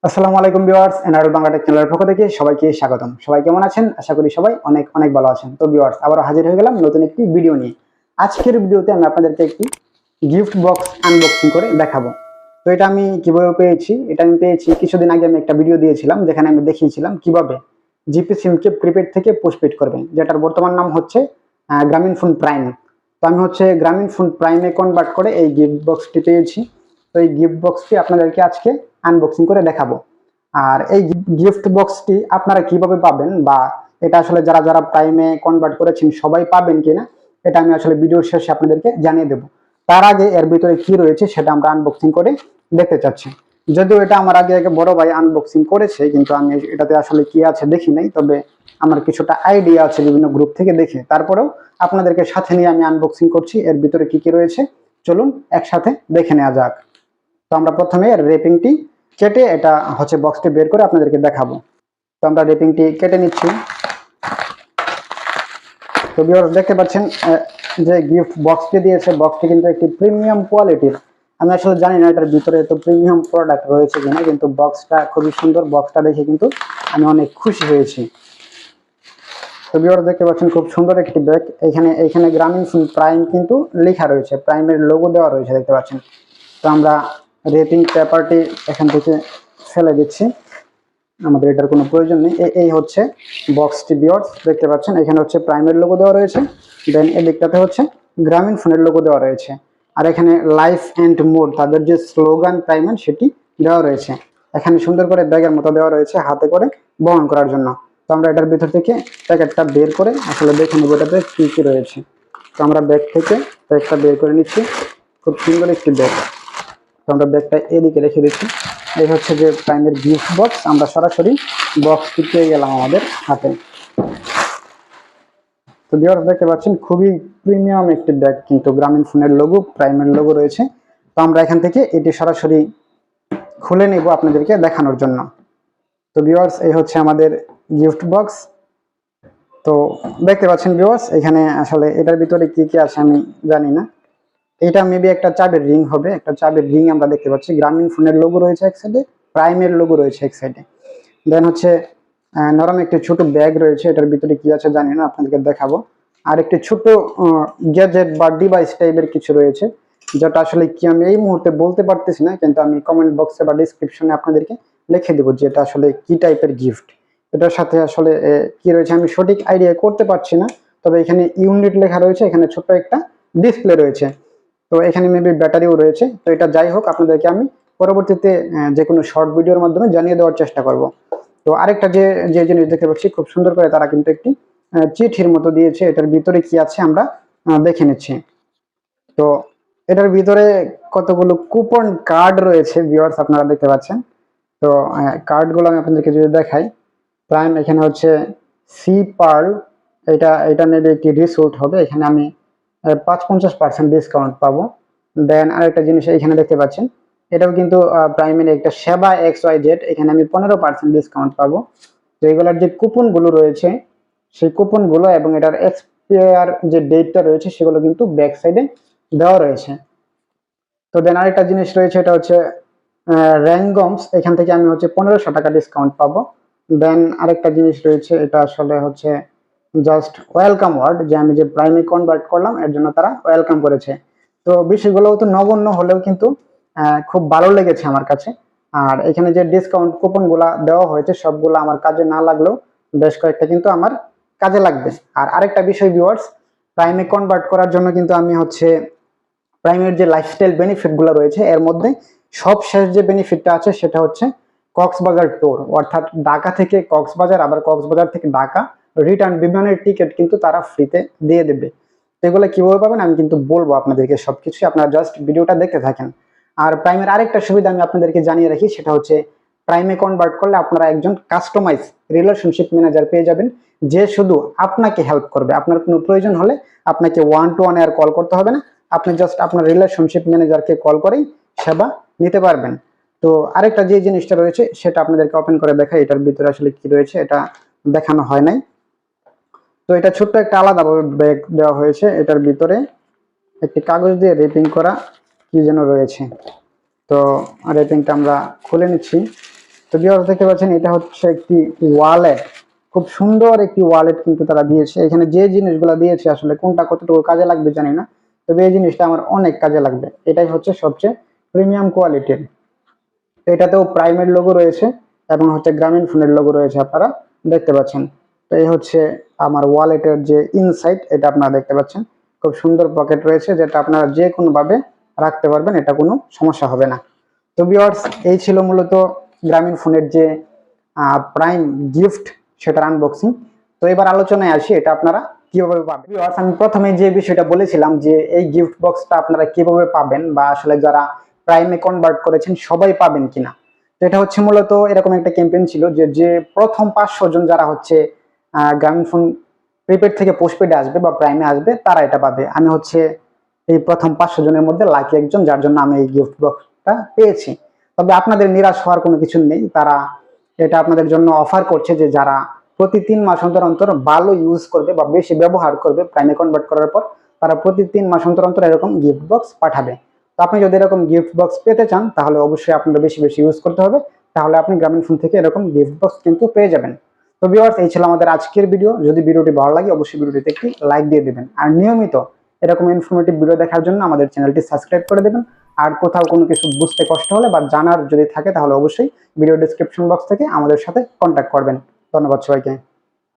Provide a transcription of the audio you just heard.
আসসালামু আলাইকুম viewers, NRL Bangla take চ্যানেলের পক্ষ থেকে সবাইকে স্বাগতম। সবাই কেমন আছেন? আশা করি সবাই অনেক অনেক ভালো আছেন। তো ভিউয়ার্স, আবারও হাজির হয়ে গেলাম নতুন একটি ভিডিও নিয়ে। আজকের ভিডিওতে আমি আপনাদেরকে একটি গিফট বক্স আনবক্সিং করে দেখাবো। তো এটা আমি কিভাবে পেয়েছি, এটা আমি পেয়েছি কিছুদিন আগে। আমি একটা ভিডিও দিয়েছিলাম যেখানে আমি দেখিয়েছিলাম কিভাবে জিপি সিমকে প্রিপেড থেকে পোস্টপেড করবেন, যেটার বর্তমান নাম হচ্ছে গ্রামীণফোন প্রাইম। তো আমি গ্রামীণফোন প্রাইমে কনভার্ট করে এই গিফট বক্সটি পেয়েছি। তো এই গিফট বক্সটি আপনাদেরকে আজকে আনবক্সিং করে দেখাবো। আর এই গিফট বক্সটি আপনারা কিভাবে পাবেন, বা এটা আসলে যারা যারা প্রাইমে কনভার্ট করেছেন সবাই পাবেন কিনা, এটা আমি আসলে ভিডিওর শেষে আপনাদেরকে জানিয়ে দেব। তার আগে এর ভিতরে কি রয়েছে সেটা আমরা আনবক্সিং করে দেখতে চাচ্ছি। যদিও এটা আমার আগে বড় ভাই আনবক্সিং করেছে, কিন্তু আমি এটাতে আসলে কি আছে দেখি নাই। তবে আমার কিছুটা আইডিয়া আছে বিভিন্ন গ্রুপ থেকে দেখে, তারপরেও আপনাদেরকে সাথে নিয়ে আমি আনবক্সিং করছি। এর ভিতরে কি কি রয়েছে চলুন একসাথে দেখে নেওয়া যাক। তো আমরা প্রথমে রেপিংটি কেটে এটা বক্সটি বের করে আপনাদেরকে দেখাবো। তো আমরা রেপিংটি কেটে নিচ্ছি। তো ভিউয়ার্স, দেখতে পাচ্ছেন যে গিফট বক্সটি দিয়েছে, বক্সটি কিন্তু একটি প্রিমিয়াম কোয়ালিটির। আমি আসলে জানি না এটার ভিতরে তো প্রিমিয়াম প্রোডাক্ট রয়েছে কিনা, কিন্তু বক্সটা খুবই সুন্দর। বক্সটা দেখে কিন্তু আমি অনেক খুশি হয়েছি। তো ভিউয়ার্স, দেখতে পাচ্ছেন খুব সুন্দর একটি ব্যাগ। এখানে গ্রামীণফোন প্রাইম কিন্তু লেখা রয়েছে, প্রাইমের লোগো দেওয়া রয়েছে, দেখতে পাচ্ছেন। তো আমরা রেপিং পেপারটি এখান থেকে ফেলে দিচ্ছি, আমাদের এটার কোনো প্রয়োজন নেই। এই হচ্ছে বক্সটি ভিউয়ার্স, দেখতে পাচ্ছেন এখানে প্রাইমের লোগো দেওয়া রয়েছে, দেন এদিকটাতে গ্রামীণফোনের লোগো দেওয়া রয়েছে। আর এখানে লাইফ অ্যান্ড মোর, তাদের যে স্লোগান প্রাইমের, সেটি দেওয়া রয়েছে। এখানে সুন্দর করে ব্যাগের মতো দেওয়া রয়েছে হাতে করে বহন করার জন্য। তো আমরা এটার ভিতর থেকে প্যাকেটটা বের করে আসলে দেখে নেবো এটাতে কী কী রয়েছে। তো আমরা ব্যাগ থেকে প্যাকেটটা বের করে নিচ্ছি। খুব সুন্দর একটি ব্যাগ। তো আমরা ব্যাগটা এদিকে রেখে দিচ্ছি। এই হচ্ছে যে প্রাইমের গিফট বক্স। আমরা সরাসরি বক্সটি পেয়ে গেলাম আমাদের হাতে। তো ভিউয়ার্স, দেখতে পাচ্ছেন খুবই প্রিমিয়াম একটি ব্যাগ, কিন্তু গ্রামীণফোনের লোগো, প্রাইমের লোগো রয়েছে। তো আমরা এখান থেকে এটি সরাসরি খুলে নেব আপনাদেরকে দেখানোর জন্য। তো ভিউয়ার্স, এই হচ্ছে আমাদের গিফট বক্স। তো দেখতে পাচ্ছেন ভিউয়ার্স, এখানে আসলে এটার ভিতরে কি কি আছে আমি জানি না। এটা মেবি একটা চাবির রিং হবে, একটা চাবির রিং আমরা দেখতে পাচ্ছি। গ্রামীণফোনের লোগো রয়েছে এক সাইডে, প্রাইমের লোগো রয়েছে এক সাইডে। দেন নরম একটি ছোট ব্যাগ রয়েছে, এটার ভিতরে কি আছে জানি না, আপনাদেরকে দেখাবো। আর একটি ছোট গ্যাজেট বা ডিভাইস টাইপের কিছু রয়েছে, যেটা আসলে কি আমি এই মুহূর্তে বলতে পারতেছি না, কিন্তু আমি কমেন্ট বক্সে বা ডিসক্রিপশনে আপনাদেরকে লিখে দেবো যে এটা আসলে কি টাইপের গিফট। এটার সাথে আসলে কি রয়েছে আমি সঠিক আইডিয়া করতে পারছি না। তবে এখানে ইউনিট লেখা রয়েছে, এখানে ছোট্ট একটা ডিসপ্লে রয়েছে। তো এখানে মেবি ব্যাটারিও রয়েছে। তো এটা যাই হোক, আপনাদেরকে আমি পরবর্তীতে যে কোনো শর্ট ভিডিওর মাধ্যমে জানিয়ে দেওয়ার চেষ্টা করব। তো আরেকটা যে জিনিস দেখতে পাচ্ছি, খুব সুন্দর করে তারা কিন্তু একটি চিঠির মতো দিয়েছে। এটার ভিতরে কি আছে আমরা দেখে নিচ্ছি। তো এটার ভিতরে কতগুলো কুপন কার্ড রয়েছে ভিউয়ার্স, আপনারা দেখতে পাচ্ছেন। তো কার্ডগুলো আমি আপনাদেরকে যদি দেখাই, প্রাইম এখানে সি পার্ল, এটা মেবি একটি রিসোর্ট হবে। এখানে আমি 50% ডিসকাউন্ট পাবো। দেন আরেকটা জিনিস এখানে দেখতে পাচ্ছেন, এটাও কিন্তু প্রাইমের একটা সেবা XYZ, এখানে আমি 15% ডিসকাউন্ট পাবো। তো এগুলোর যে কুপনগুলো রয়েছে, সেই কুপনগুলো এবং এটার এক্সপায়ার যে ডেটটা রয়েছে, সেগুলো কিন্তু ব্যাক সাইডে দেওয়া রয়েছে। তো দেন আরেকটা জিনিস রয়েছে, এটা র্যাঙ্গমস, এখান থেকে আমি 1500 টাকা ডিসকাউন্ট পাবো। দেন আরেকটা জিনিস রয়েছে, এটা আসলে জাস্ট ওয়েলকাম ওয়ার্ড, যে আমি যে প্রাইমে কনভার্ট করলাম এর জন্য তারা ওয়েলকাম করেছে। তো বিষয়গুলো তো নগণ্য হলেও কিন্তু খুব ভালো লেগেছে আমার কাছে। আর এখানে যে ডিসকাউন্ট কুপনগুলা দেওয়া হয়েছে, সবগুলো আমার কাজে না লাগলেও বেশ কয়েকটা কিন্তু আমার কাজে লাগবে। আর আরেকটা বিষয় ভিউয়ার্স, প্রাইমে কনভার্ট করার জন্য কিন্তু আমি প্রাইমের যে লাইফস্টাইল বেনিফিটগুলো রয়েছে, এর মধ্যে সবশেষ যে বেনিফিটটা আছে সেটা কক্সবাজার ট্যুর, অর্থাৎ ঢাকা থেকে কক্সবাজার, আবার কক্সবাজার থেকে ঢাকা রিটার্ন বিমানের টিকিট কিন্তু তারা ফ্রিতে দিয়ে দেবে। তো এগুলো কিভাবে পাবেন আমি কিন্তু বলবো আপনাদেরকে সবকিছু, আপনারা জাস্ট ভিডিওটা দেখতে থাকেন। আর প্রাইমের আরেকটা সুবিধা আমি আপনাদেরকে জানিয়ে রাখি, সেটা প্রাইমে কনভার্ট করলে আপনারা একজন কাস্টমাইজ রিলেশনশিপ ম্যানেজার পেয়ে যাবেন, যে শুধু আপনাকে হেল্প করবে। আপনার কোনো প্রয়োজন হলে আপনাকে 1-to-1 আর কল করতে হবে না, আপনি জাস্ট আপনার রিলেশনশিপ ম্যানেজারকে কল করেই সেবা নিতে পারবেন। তো আরেকটা যে জিনিসটা রয়েছে সেটা আপনাদেরকে ওপেন করে দেখাই, এটার ভিতরে আসলে কি রয়েছে এটা দেখানো হয় নাই। তো এটা ছোট্ট একটা আলাদাভাবে ব্যাগ দেওয়া হয়েছে, এটার ভিতরে একটি কাগজ দিয়ে রেপিং করা কি যেন রয়েছে। তো রেপিংটা আমরা খুলে নিচ্ছি। তো ভিউয়ার্স দেখতে পাচ্ছেন এটা হচ্ছে একটি ওয়ালেট, খুব সুন্দর একটি ওয়ালেট কিন্তু তারা দিয়েছে। এখানে যে জিনিসগুলো দিয়েছে আসলে কোনটা কতটুকু কাজে লাগবে জানি না, তবে এই জিনিসটা আমার অনেক কাজে লাগবে। এটাই হচ্ছে সবচেয়ে প্রিমিয়াম কোয়ালিটির। এটাতেও প্রাইমের লোগো রয়েছে এবং হচ্ছে গ্রামীণ ফোনের লোগো রয়েছে, আপনারা দেখতে পাচ্ছেন। তো এই হচ্ছে আমার ওয়ালেটের যে ইনসাইড, এটা আপনারা দেখতে পাচ্ছেন। খুব সুন্দর পকেট রয়েছে, যেটা আপনারা যে কোনোভাবে রাখতে পারবেন, এটা কোনো সমস্যা হবে না। তো ভিউয়ার্স এই ছিল মূলত গ্রামীণ ফোনের যে প্রাইম গিফট, সেটার আনবক্সিং। তো এবার আলোচনায় আসি এটা আপনারা কিভাবে পাবেন। ভিউয়ার্স আমি প্রথমে যে বিষয়টা বলেছিলাম যে এই গিফট বক্সটা আপনারা কিভাবে পাবেন, বা আসলে যারা প্রাইমে কনভার্ট করেছেন সবাই পাবেন কিনা। তো এটা হচ্ছে মূলত এরকম একটা ক্যাম্পেইন ছিল যে প্রথম 500 জন যারা হচ্ছে গ্রামীণফোন প্রিপেড থেকে পোস্টপেডে আসবে বা প্রাইমে আসবে, তারা এটা পাবে। আমি হচ্ছে এই প্রথম 500 জনের মধ্যে লাকি একজন, যার জন্য আমি এই গিফট বক্সটা পেয়েছি। তবে আপনাদের নিরাশ হওয়ার কোনো কিছু নেই, তারা এটা আপনাদের জন্য অফার করছে যে যারা প্রতি 3 মাস অন্তর অন্তর ভালো ইউজ করবে বা বেশি ব্যবহার করবে প্রাইমে কনভার্ট করার পর, তারা প্রতি 3 মাস অন্তর অন্তর এরকম গিফট বক্স পাঠাবে। তো আপনি যদি এরকম গিফট বক্স পেতে চান, তাহলে অবশ্যই আপনারা বেশি বেশি ইউজ করতে হবে, তাহলে আপনি গ্রামীণফোন থেকে এরকম গিফট বক্স কিন্তু পেয়ে যাবেন। তো ভিউয়ার্স এই ছিল আমাদের আজকের ভিডিও। যদি ভিডিওটি ভালো লাগে অবশ্যই ভিডিওটিতে একটি লাইক দিয়ে দেবেন, আর নিয়মিত এরকম ইনফরমেটিভ ভিডিও দেখার জন্য আমাদের চ্যানেলটি সাবস্ক্রাইব করে দেবেন। আর কোথাও কোনো কিছু বুঝতে কষ্ট হলে বা জানার যদি থাকে, তাহলে অবশ্যই ভিডিও ডেসক্রিপশন বক্স থেকে আমাদের সাথে কন্ট্যাক্ট করবেন। ধন্যবাদ সবাইকে।